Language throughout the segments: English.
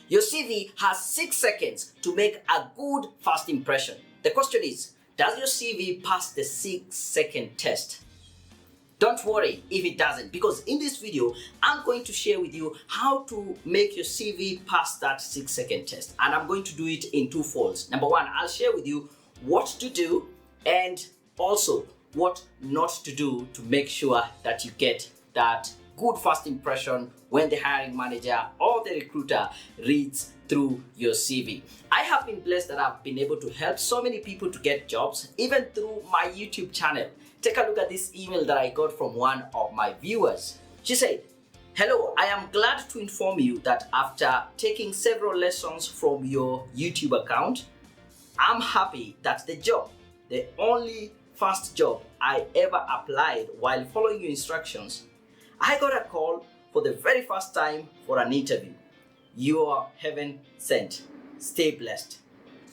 Your CV has 6 seconds to make a good first impression. The question is, does your CV pass the 6-second test? Don't worry if it doesn't, because in this video, I'm going to share with you how to make your CV pass that 6-second test. And I'm going to do it in two folds. Number one, I'll share with you what to do and also what not to do to make sure that you get that good first impression when the hiring manager or the recruiter reads through your CV. I have been blessed that I've been able to help so many people to get jobs, even through my YouTube channel. Take a look at this email that I got from one of my viewers. She said, "Hello, I am glad to inform you that after taking several lessons from your YouTube account, I'm happy that the only first job I ever applied while following your instructions, I got a call for the very first time for an interview. You are heaven sent. Stay blessed."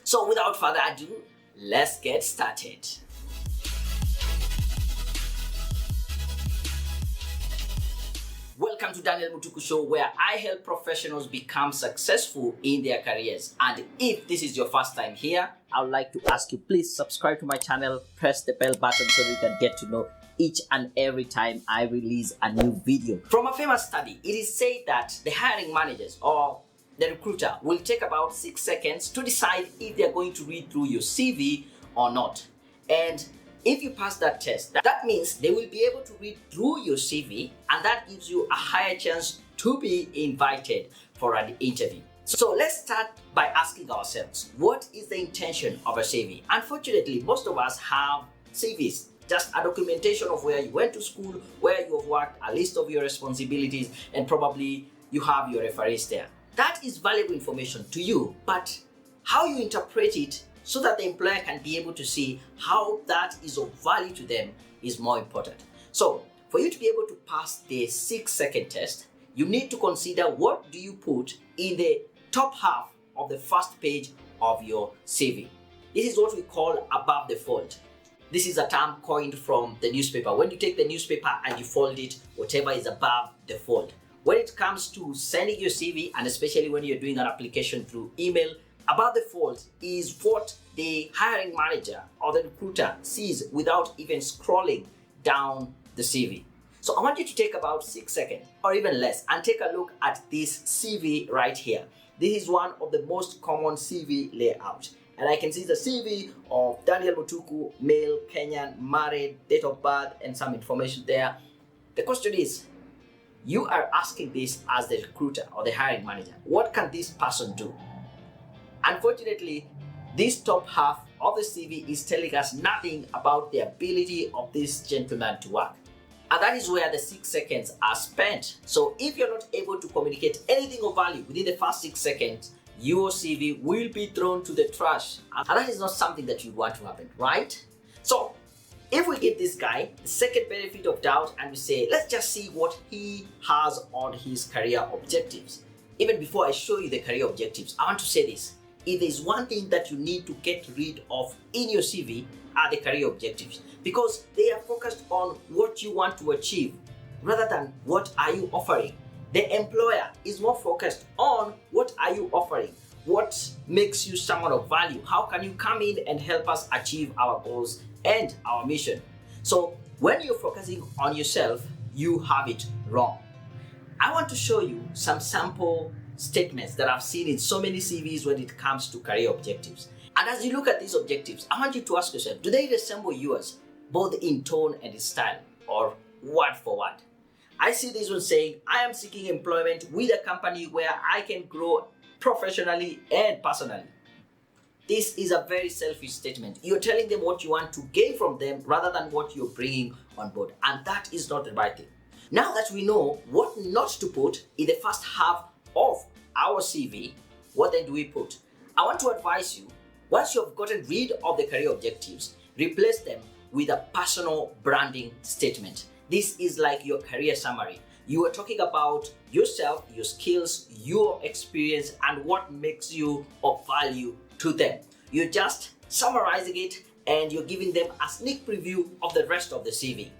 So without further ado, let's get started. Welcome to Daniel Mutuku Show, where I help professionals become successful in their careers. And if this is your first time here, I would like to ask you, please subscribe to my channel, press the bell button so you can get to know each and every time I release a new video. From a famous study, it is said that the hiring managers or the recruiter will take about 6 seconds to decide if they're going to read through your CV or not. And if you pass that test, that means they will be able to read through your CV, and that gives you a higher chance to be invited for an interview. So let's start by asking ourselves, what is the intention of a CV? Unfortunately, most of us have CVs, just a documentation of where you went to school, where you have worked, a list of your responsibilities, and probably you have your referees there. That is valuable information to you, but how you interpret it so that the employer can be able to see how that is of value to them is more important. So for you to be able to pass the 6-second test, you need to consider what do you put in the top half of the first page of your CV. This is what we call above the fold. This is a term coined from the newspaper. When you take the newspaper and you fold it, whatever is above the fold. When it comes to sending your CV, and especially when you're doing an application through email, above the fold is what the hiring manager or the recruiter sees without even scrolling down the CV. So I want you to take about 6 seconds or even less and take a look at this CV right here. This is one of the most common CV layout. And I can see the CV of Daniel Mutuku, male, Kenyan, married, date of birth, and some information there. The question is, you are asking this as the recruiter or the hiring manager. What can this person do? Unfortunately, this top half of the CV is telling us nothing about the ability of this gentleman to work. And that is where the 6 seconds are spent. So if you're not able to communicate anything of value within the first 6 seconds, your CV will be thrown to the trash. And that is not something that you want to happen, right? So if we give this guy the second benefit of doubt and we say, let's just see what he has on his career objectives. Even before I show you the career objectives, I want to say this. If there's one thing that you need to get rid of in your CV are the career objectives, because they are focused on what you want to achieve rather than what are you offering. The employer is more focused on what are you offering, what makes you someone of value, how can you come in and help us achieve our goals and our mission. So when you're focusing on yourself, you have it wrong. I want to show you some sample statements that I've seen in so many CVs when it comes to career objectives. And as you look at these objectives, I want you to ask yourself, do they resemble yours, both in tone and in style, or word for word? I see this one saying, I am seeking employment with a company where I can grow professionally and personally. This is a very selfish statement. You're telling them what you want to gain from them rather than what you're bringing on board. And that is not the right thing. Now that we know what not to put in the first half of our CV, what then do we put? I want to advise you, once you have gotten rid of the career objectives, replace them with a personal branding statement. This is like your career summary. You are talking about yourself, your skills, your experience, and what makes you of value to them. You're just summarizing it and you're giving them a sneak preview of the rest of the CV.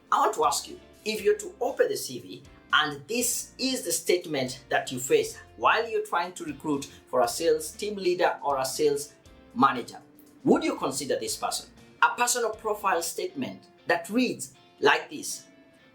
I want to ask you, if you're to open the CV, And this is the statement that you face while you're trying to recruit for a sales team leader or a sales manager. Would you consider this person? A personal profile statement that reads like this: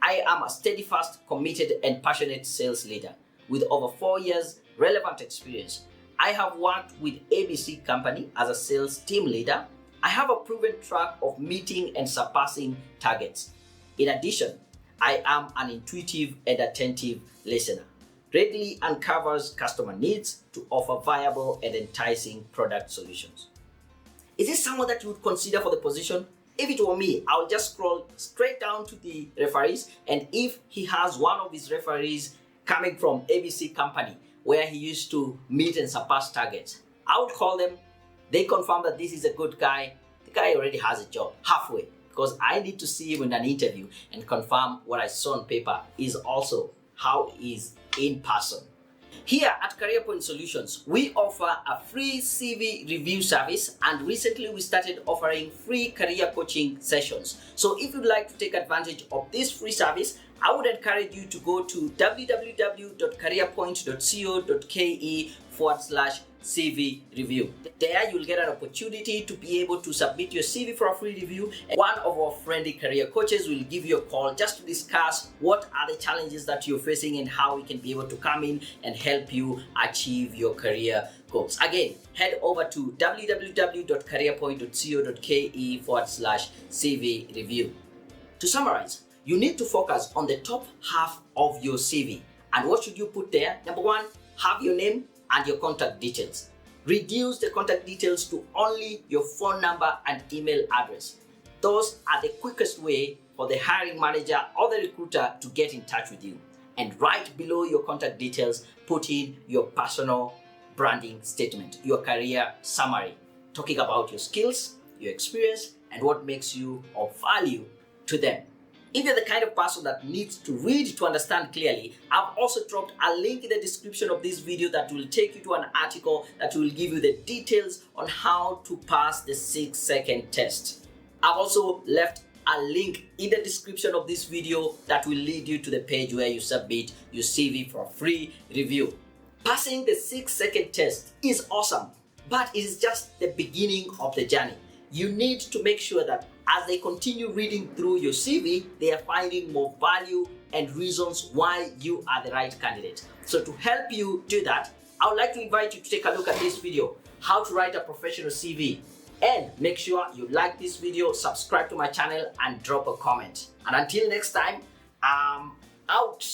I am a steadfast, committed, and passionate sales leader with over 4 years relevant experience. I have worked with ABC Company as a sales team leader. I have a proven track of meeting and surpassing targets. In addition, I am an intuitive and attentive listener. Readily uncovers customer needs to offer viable and enticing product solutions. Is this someone that you would consider for the position? If it were me, I would just scroll straight down to the referees, and if he has one of his referees coming from ABC Company where he used to meet and surpass targets, I would call them. They confirm that this is a good guy. The guy already has a job halfway, because I need to see him in an interview and confirm what I saw on paper is also how he is in person. Here at Career Point Solutions, we offer a free CV review service, and recently we started offering free career coaching sessions. So if you'd like to take advantage of this free service, I would encourage you to go to www.careerpoint.co.ke/CV review. There you'll get an opportunity to be able to submit your CV for a free review, and one of our friendly career coaches will give you a call just to discuss what are the challenges that you're facing and how we can be able to come in and help you achieve your career goals. Again, head over to www.careerpoint.co.ke/CV review. To summarize, you need to focus on the top half of your CV. And what should you put there? Number one, have your name and your contact details. Reduce the contact details to only your phone number and email address. Those are the quickest way for the hiring manager or the recruiter to get in touch with you. And right below your contact details, put in your personal branding statement, your career summary, talking about your skills, your experience, and what makes you of value to them. If you're the kind of person that needs to read to understand clearly, I've also dropped a link in the description of this video that will take you to an article that will give you the details on how to pass the 6-second test. I've also left a link in the description of this video that will lead you to the page where you submit your CV for a free review. Passing the 6-second test is awesome, but it is just the beginning of the journey. You need to make sure that as they continue reading through your CV, they are finding more value and reasons why you are the right candidate. So to help you do that, I would like to invite you to take a look at this video, how to write a professional CV. And make sure you like this video, subscribe to my channel, and drop a comment. And until next time, I'm out.